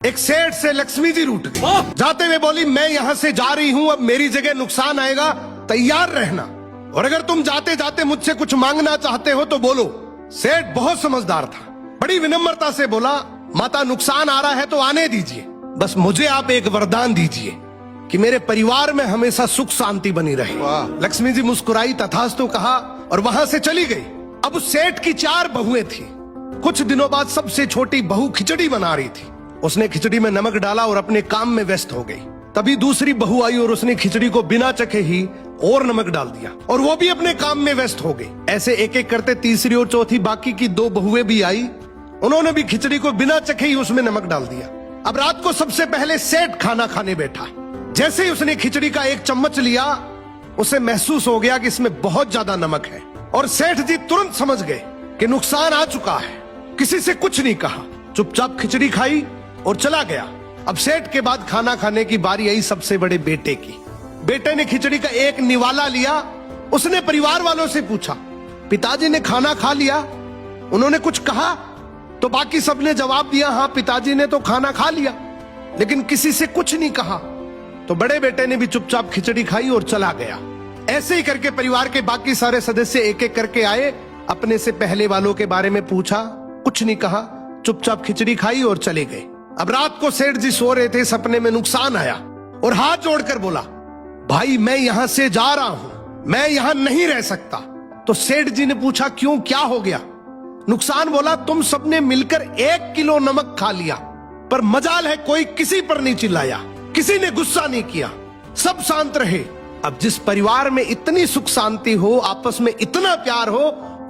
एक सेठ से लक्ष्मी जी रूठ गई। जाते हुए बोली, मैं यहाँ से जा रही हूँ, अब मेरी जगह नुकसान आएगा, तैयार रहना, और अगर तुम जाते जाते मुझसे कुछ मांगना चाहते हो तो बोलो। सेठ बहुत समझदार था, बड़ी विनम्रता से बोला, माता नुकसान आ रहा है तो आने दीजिए, बस मुझे आप एक वरदान दीजिए कि मेरे परिवार में हमेशा सुख शांति बनी रहे। लक्ष्मी जी मुस्कुराई, तथास्तु कहा और वहां से चली गई। अब उस सेठ की 4 बहुएं थी। कुछ दिनों बाद सबसे छोटी बहू खिचड़ी बना रही थी। उसने खिचड़ी में नमक डाला और अपने काम में व्यस्त हो गई। तभी दूसरी बहू आई और उसने खिचड़ी को बिना चखे ही और नमक डाल दिया और वो भी अपने काम में व्यस्त हो गई। ऐसे एक एक करते तीसरी और चौथी बाकी की 2 बहुएं भी आई, उन्होंने भी खिचड़ी को बिना चखे ही उसमें नमक डाल दिया। अब रात को सबसे पहले सेठ खाना खाने बैठा। जैसे ही उसने खिचड़ी का 1 चम्मच लिया, उसे महसूस हो गया कि इसमें बहुत ज्यादा नमक है, और सेठ जी तुरंत समझ गए कि नुकसान आ चुका है। किसी से कुछ नहीं कहा, चुपचाप खिचड़ी खाई और चला गया। अब सेठ के बाद खाना खाने की बारी आई सबसे बड़े बेटे की। बेटे ने खिचड़ी का 1 निवाला लिया। उसने परिवार वालों से पूछा, पिताजी ने खाना खा लिया? उन्होंने कुछ कहा? तो बाकी सबने जवाब दिया, हाँ पिताजी ने तो खाना खा लिया, लेकिन किसी से कुछ नहीं कहा। तो बड़े बेटे ने भी चुपचाप खिचड़ी खाई और चला गया। ऐसे ही करके परिवार के बाकी सारे सदस्य एक एक करके आए, अपने से पहले वालों के बारे में पूछा, कुछ नहीं कहा, चुपचाप खिचड़ी खाई और चले गए। अब रात को सेठ जी सो रहे थे, सपने में नुकसान आया और हाथ जोड़कर बोला, भाई मैं यहां से जा रहा हूं, मैं यहां नहीं रह सकता। तो सेठ जी ने पूछा, क्यों, क्या हो गया? नुकसान बोला, तुम सबने मिलकर 1 किलो नमक खा लिया, पर मजाल है कोई किसी पर नहीं चिल्लाया, किसी ने गुस्सा नहीं किया, सब शांत रहे। अब जिस परिवार में इतनी सुख शांति हो, आपस में इतना प्यार हो,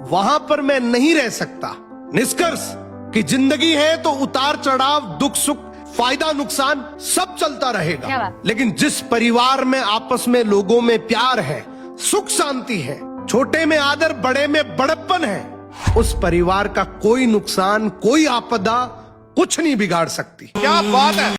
वहां पर मैं नहीं रह सकता। निष्कर्ष कि जिंदगी है तो उतार चढ़ाव, दुख सुख, फायदा नुकसान सब चलता रहेगा, लेकिन जिस परिवार में आपस में लोगों में प्यार है, सुख शांति है, छोटे में आदर, बड़े में बड़प्पन है, उस परिवार का कोई नुकसान, कोई आपदा कुछ नहीं बिगाड़ सकती। क्या बात है।